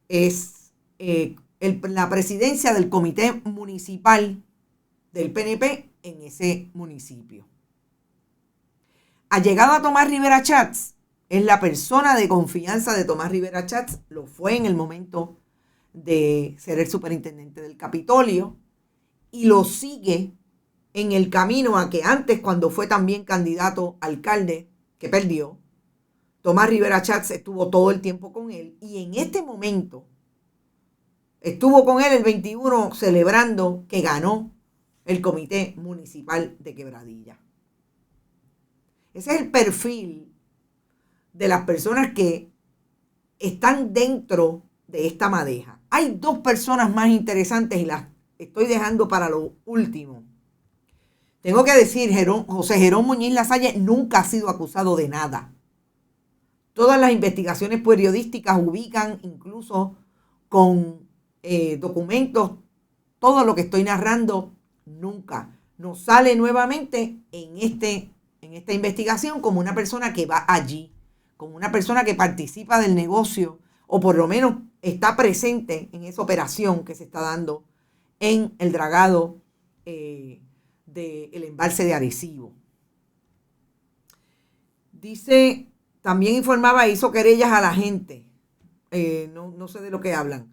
es la presidencia del comité municipal del PNP en ese municipio. Allegado a Tomás Rivera Schatz, es la persona de confianza de Tomás Rivera Schatz, lo fue en el momento de ser el superintendente del Capitolio y lo sigue en el camino a que antes, cuando fue también candidato a alcalde, que perdió, Tomás Rivera Schatz estuvo todo el tiempo con él y en este momento estuvo con él el 21 celebrando que ganó el comité municipal de Quebradilla. Ese es el perfil de las personas que están dentro de esta madeja. Hay dos personas más interesantes y las estoy dejando para lo último. Tengo que decir, José Jerón Muñiz Lasalle nunca ha sido acusado de nada. Todas las investigaciones periodísticas ubican incluso con documentos, todo lo que estoy narrando nunca nos sale nuevamente en esta investigación como una persona que va allí, como una persona que participa del negocio o por lo menos está presente en esa operación que se está dando en el dragado del embalse de Arecibo. Dice, también informaba, hizo querellas a la gente. No sé de lo que hablan.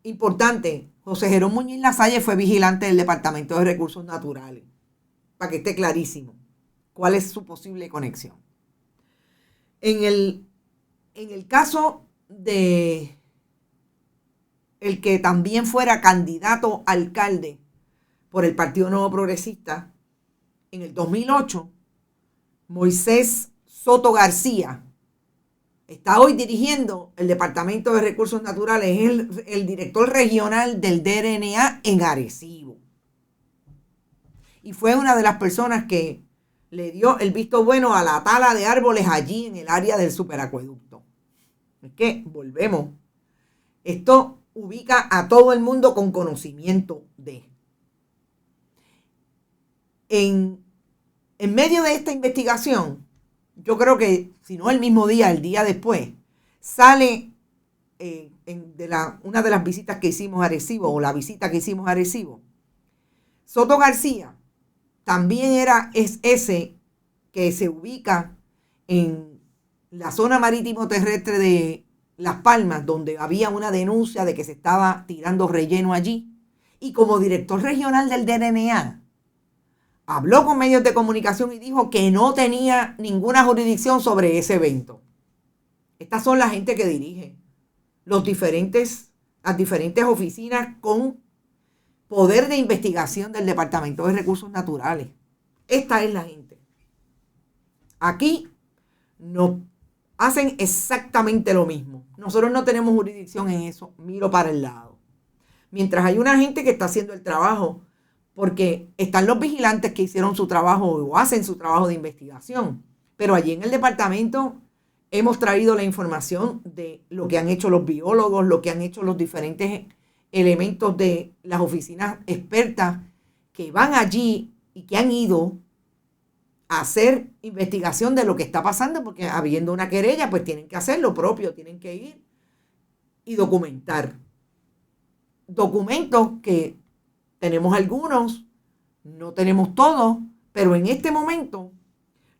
Importante, José Jerón Muñiz Lasalle fue vigilante del Departamento de Recursos Naturales. Para que esté clarísimo cuál es su posible conexión. En el caso de el que también fuera candidato a alcalde por el Partido Nuevo Progresista, en el 2008, Moisés Soto García está hoy dirigiendo el Departamento de Recursos Naturales, es el director regional del DRNA en Arecibo. Y fue una de las personas que le dio el visto bueno a la tala de árboles allí en el área del superacueducto. Es que, volvemos, esto ubica a todo el mundo con conocimiento de. En medio de esta investigación, yo creo que, si no el mismo día, el día después, sale una de las visitas que hicimos a Arecibo, o la visita que hicimos a Arecibo. Soto García también es ese que se ubica en la zona marítimo terrestre de Las Palmas, donde había una denuncia de que se estaba tirando relleno allí. Y como director regional del DRNA, habló con medios de comunicación y dijo que no tenía ninguna jurisdicción sobre ese evento. Estas son la gente que dirige las diferentes oficinas con poder de investigación del Departamento de Recursos Naturales. Esta es la gente. Aquí nos hacen exactamente lo mismo. Nosotros no tenemos jurisdicción en eso. Miro para el lado. Mientras hay una gente que está haciendo el trabajo, porque están los vigilantes que hicieron su trabajo o hacen su trabajo de investigación. Pero allí en el departamento hemos traído la información de lo que han hecho los biólogos, lo que han hecho los diferentes elementos de las oficinas expertas que van allí y que han ido a hacer investigación de lo que está pasando, porque habiendo una querella, pues tienen que hacer lo propio, tienen que ir y documentar. Documentos que tenemos algunos, no tenemos todos, pero en este momento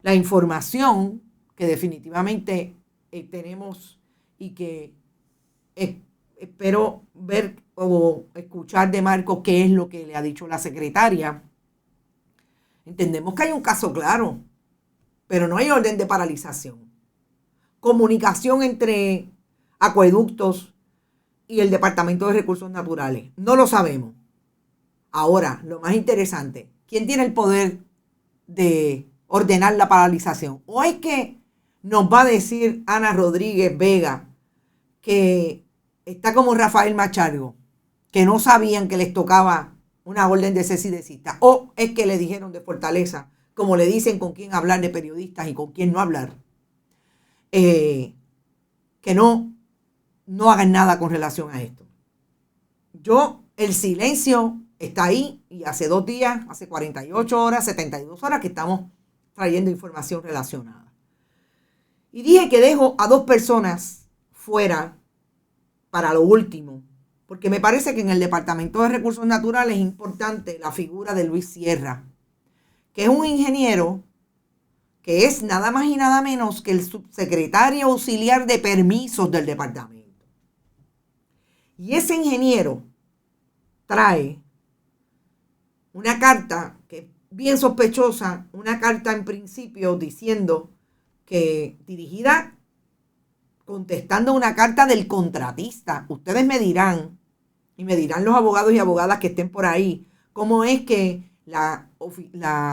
la información que definitivamente tenemos y que espero ver o escuchar de Marco qué es lo que le ha dicho la secretaria. Entendemos que hay un caso claro, pero no hay orden de paralización. Comunicación entre acueductos y el Departamento de Recursos Naturales. No lo sabemos. Ahora, lo más interesante, ¿quién tiene el poder de ordenar la paralización? ¿O es que nos va a decir Ana Rodríguez Vega que está como Rafael Machargo, que no sabían que les tocaba una orden de cese y desista? ¿O es que le dijeron de Fortaleza, como le dicen con quién hablar de periodistas y con quién no hablar, que no no hagan nada con relación a esto. El silencio está ahí y hace 2 días, hace 48 horas, 72 horas que estamos trayendo información relacionada. Y dije que dejo a 2 personas fuera para lo último, porque me parece que en el Departamento de Recursos Naturales es importante la figura de Luis Sierra, que es un ingeniero que es nada más y nada menos que el subsecretario auxiliar de permisos del departamento. Y ese ingeniero trae una carta que es bien sospechosa, una carta en principio diciendo que dirigida, contestando una carta del contratista. Ustedes me dirán, y me dirán los abogados y abogadas que estén por ahí, cómo es que la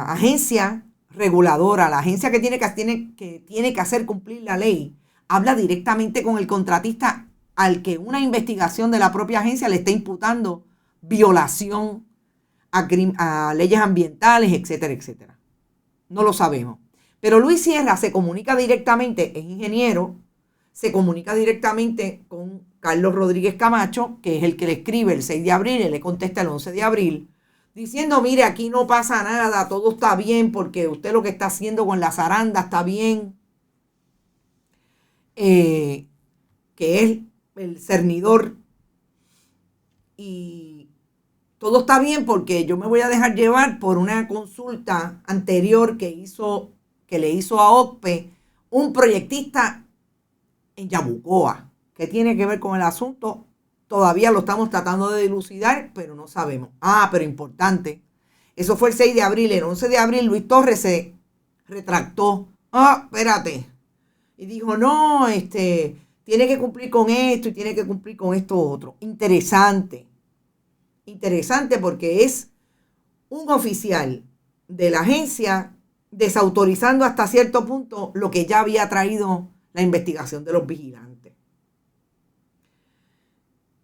agencia reguladora, la agencia que tiene que hacer cumplir la ley, habla directamente con el contratista al que una investigación de la propia agencia le está imputando violación a leyes ambientales, etcétera, etcétera. No lo sabemos. Pero Luis Sierra se comunica directamente, es ingeniero, se comunica directamente con Carlos Rodríguez Camacho, que es el que le escribe el 6 de abril, él le contesta el 11 de abril, diciendo, mire, aquí no pasa nada, todo está bien, porque usted lo que está haciendo con la zaranda está bien, que es el cernidor, y todo está bien porque yo me voy a dejar llevar por una consulta anterior que le hizo a OCPE un proyectista en Yabucoa. ¿Qué tiene que ver con el asunto? Todavía lo estamos tratando de dilucidar, pero no sabemos. Pero importante. Eso fue el 6 de abril. El 11 de abril Luis Torres se retractó. Espérate. Y dijo, no, tiene que cumplir con esto y tiene que cumplir con esto otro. Interesante. Interesante porque es un oficial de la agencia desautorizando hasta cierto punto lo que ya había traído la investigación de los vigilantes.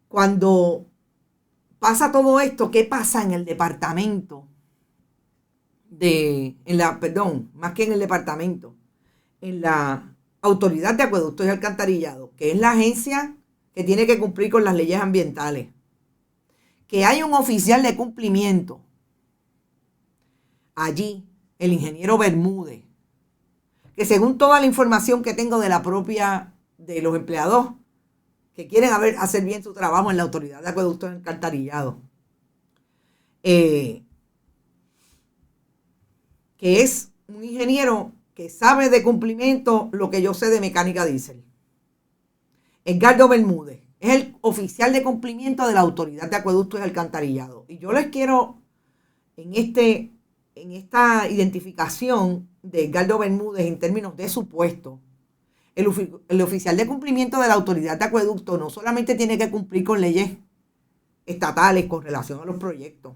Cuando pasa todo esto, ¿qué pasa en el departamento? Más que en el departamento, en la Autoridad de Acueductos y Alcantarillado, que es la agencia que tiene que cumplir con las leyes ambientales. Que hay un oficial de cumplimiento allí, el ingeniero Bermúdez, que según toda la información que tengo de los empleados que quieren hacer bien su trabajo en la Autoridad de Acueductos y Alcantarillado, que es un ingeniero que sabe de cumplimiento lo que yo sé de mecánica diésel. Edgardo Bermúdez es el oficial de cumplimiento de la Autoridad de Acueductos y Alcantarillado. Y yo les quiero, en esta identificación de Edgardo Bermúdez en términos de su puesto, el oficial de cumplimiento de la Autoridad de Acueductos no solamente tiene que cumplir con leyes estatales con relación a los proyectos,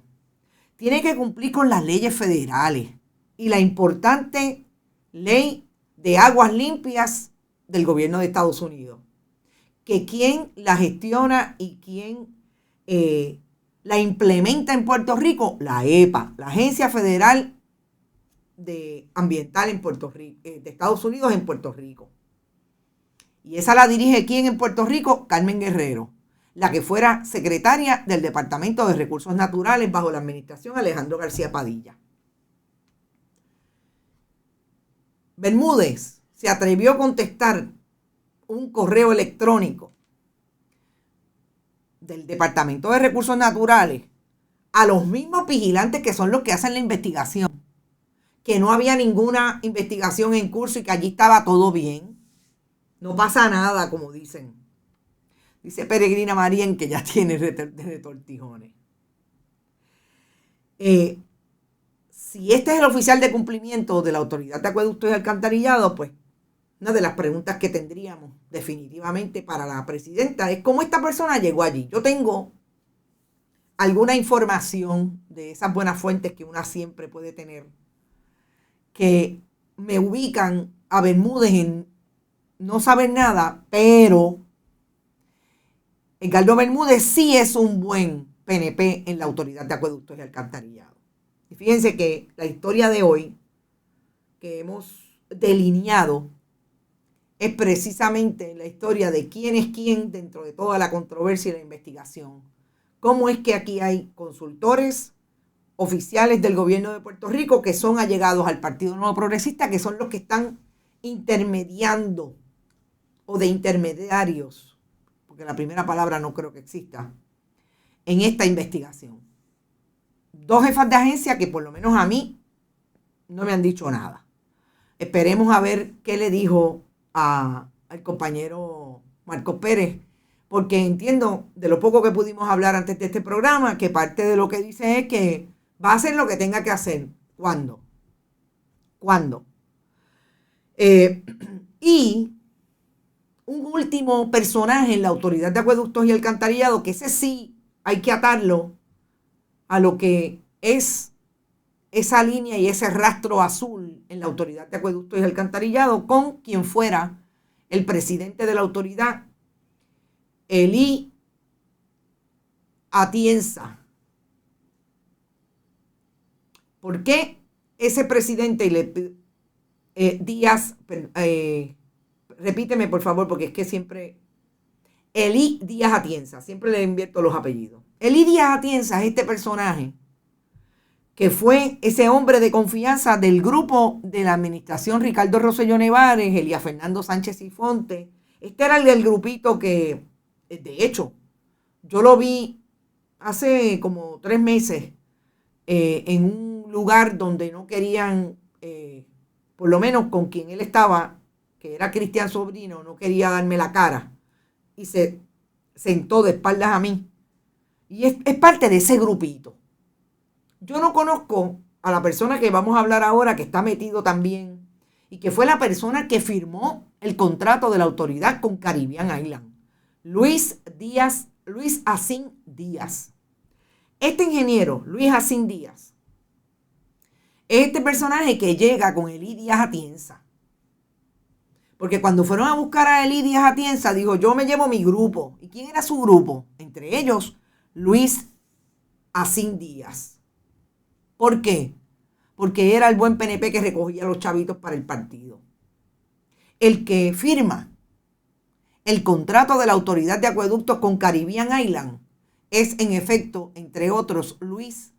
tiene que cumplir con las leyes federales y la importante ley de aguas limpias del gobierno de Estados Unidos, que quien la gestiona y quien la implementa en Puerto Rico, la EPA, la Agencia Federal Ambiental en Puerto Rico, de Estados Unidos en Puerto Rico. Y esa la dirige ¿quién en Puerto Rico? Carmen Guerrero, la que fuera secretaria del Departamento de Recursos Naturales bajo la administración Alejandro García Padilla. Bermúdez se atrevió a contestar un correo electrónico del Departamento de Recursos Naturales a los mismos vigilantes que son los que hacen la investigación, que no había ninguna investigación en curso y que allí estaba todo bien. No pasa nada, como dicen. Dice Peregrina Marien que ya tiene retortijones. Si este es el oficial de cumplimiento de la Autoridad de Acueductos y Alcantarillado, pues una de las preguntas que tendríamos definitivamente para la presidenta es cómo esta persona llegó allí. Yo tengo alguna información de esas buenas fuentes que una siempre puede tener, que me ubican a Bermúdez en no saber nada, pero Edgardo Bermúdez sí es un buen PNP en la Autoridad de Acueductos y Alcantarillado. Y fíjense que la historia de hoy que hemos delineado es precisamente la historia de quién es quién dentro de toda la controversia y la investigación. Cómo es que aquí hay consultores oficiales del gobierno de Puerto Rico que son allegados al Partido Nuevo Progresista, que son los que están intermediando o de intermediarios, porque la primera palabra no creo que exista, en esta investigación. 2 jefas de agencia que por lo menos a mí no me han dicho nada. Esperemos a ver qué le dijo al compañero Marcos Pérez, porque entiendo de lo poco que pudimos hablar antes de este programa, que parte de lo que dice es que va a hacer lo que tenga que hacer. ¿Cuándo? Y un último personaje en la Autoridad de Acueductos y Alcantarillado, que ese sí hay que atarlo a lo que es esa línea y ese rastro azul en la Autoridad de Acueductos y Alcantarillado con quien fuera el presidente de la autoridad, Elí Atienza. ¿Por qué ese presidente Díaz, repíteme por favor, porque es que siempre, Elí Díaz Atienza, siempre le invierto los apellidos. Elí Díaz Atienza es este personaje que fue ese hombre de confianza del grupo de la administración Ricardo Rosselló Nevares, Elías Fernando Sánchez y Fonte. Este era el del grupito que, de hecho, yo lo vi hace como 3 meses en un lugar donde no querían, por lo menos con quien él estaba, que era Cristian Sobrino, no quería darme la cara y se sentó de espaldas a mí. Y es parte de ese grupito. Yo no conozco a la persona que vamos a hablar ahora, que está metido también, y que fue la persona que firmó el contrato de la autoridad con Caribbean Island. Luis Asín Díaz. Este ingeniero, Luis Asín Díaz, es este personaje que llega con Elí Díaz Atienza. Porque cuando fueron a buscar a Elí Díaz Atienza, dijo, yo me llevo mi grupo. ¿Y quién era su grupo? Entre ellos, Luis Asín Díaz. ¿Por qué? Porque era el buen PNP que recogía a los chavitos para el partido. El que firma el contrato de la Autoridad de Acueductos con Caribbean Island es, en efecto, entre otros, Luis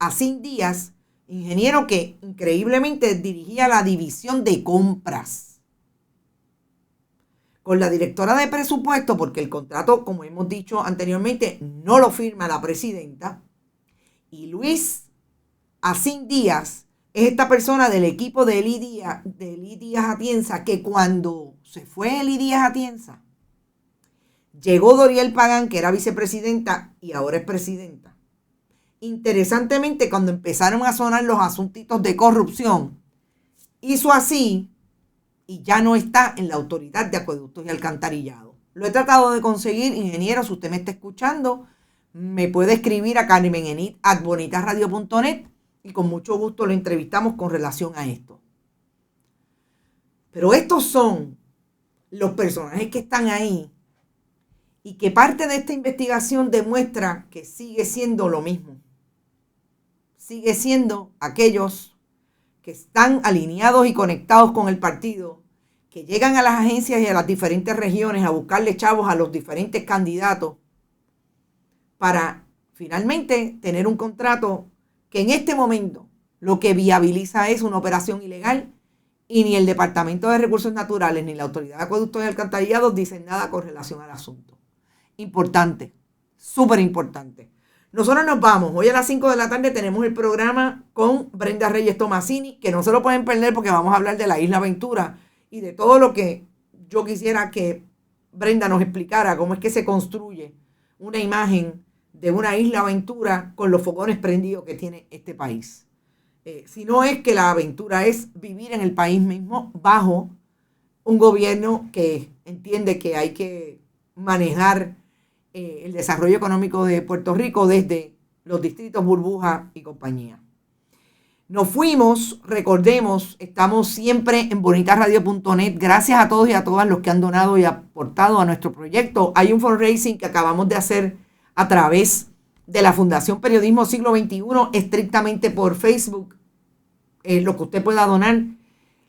Asín Díaz, ingeniero que increíblemente dirigía la división de compras con la directora de presupuesto, porque el contrato, como hemos dicho anteriormente, no lo firma la presidenta. Y Luis Asín Díaz es esta persona del equipo de Elí Díaz Atienza, que cuando se fue Elí Díaz Atienza, llegó Doriel Pagán, que era vicepresidenta y ahora es presidenta. Interesantemente, cuando empezaron a sonar los asuntitos de corrupción, hizo así y ya no está en la Autoridad de Acueductos y Alcantarillado. Lo he tratado de conseguir, ingeniero, si usted me está escuchando, me puede escribir a carmenenit@bonitasradio.net y con mucho gusto lo entrevistamos con relación a esto. Pero estos son los personajes que están ahí y que parte de esta investigación demuestra que sigue siendo lo mismo. Sigue siendo aquellos que están alineados y conectados con el partido, que llegan a las agencias y a las diferentes regiones a buscarle chavos a los diferentes candidatos para finalmente tener un contrato que en este momento lo que viabiliza es una operación ilegal y ni el Departamento de Recursos Naturales ni la Autoridad de Acueductos y Alcantarillados dicen nada con relación al asunto. Importante, súper importante. Nosotros nos vamos. Hoy a las 5 de la tarde tenemos el programa con Brenda Reyes Tomasini, que no se lo pueden perder porque vamos a hablar de la Isla Ventura y de todo lo que yo quisiera que Brenda nos explicara, cómo es que se construye una imagen de una Isla Ventura con los fogones prendidos que tiene este país. Si no es que la aventura es vivir en el país mismo bajo un gobierno que entiende que hay que manejar el desarrollo económico de Puerto Rico desde los distritos burbuja y compañía. Nos fuimos, recordemos, estamos siempre en bonitasradio.net. Gracias a todos y a todas los que han donado y aportado a nuestro proyecto. Hay un fundraising que acabamos de hacer a través de la Fundación Periodismo Siglo XXI, estrictamente por Facebook, lo que usted pueda donar.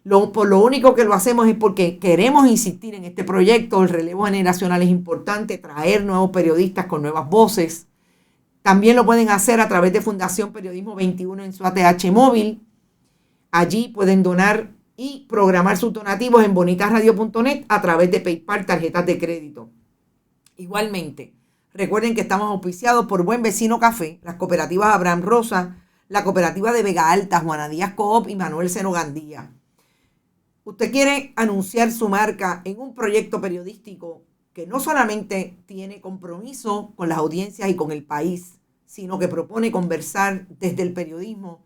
Por lo único que lo hacemos es porque queremos insistir en este proyecto. El relevo generacional es importante, traer nuevos periodistas con nuevas voces. También lo pueden hacer a través de Fundación Periodismo 21 en su ATH móvil. Allí pueden donar y programar sus donativos en bonitasradio.net a través de PayPal, tarjetas de crédito. Igualmente, recuerden que estamos auspiciados por Buen Vecino Café, las cooperativas Abraham Rosa, la cooperativa de Vega Alta, Juana Díaz Coop y Manuel Seno Gandía. Usted quiere anunciar su marca en un proyecto periodístico que no solamente tiene compromiso con las audiencias y con el país, sino que propone conversar desde el periodismo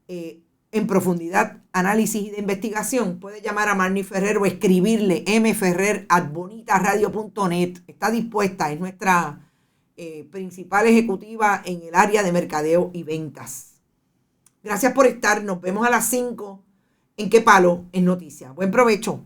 en profundidad, análisis y de investigación. Puede llamar a Marnie Ferrer o escribirle mferrer@bonitasradio.net. Está dispuesta, es nuestra principal ejecutiva en el área de mercadeo y ventas. Gracias por estar, nos vemos a las 5 en Qué Palo es Noticia. Buen provecho.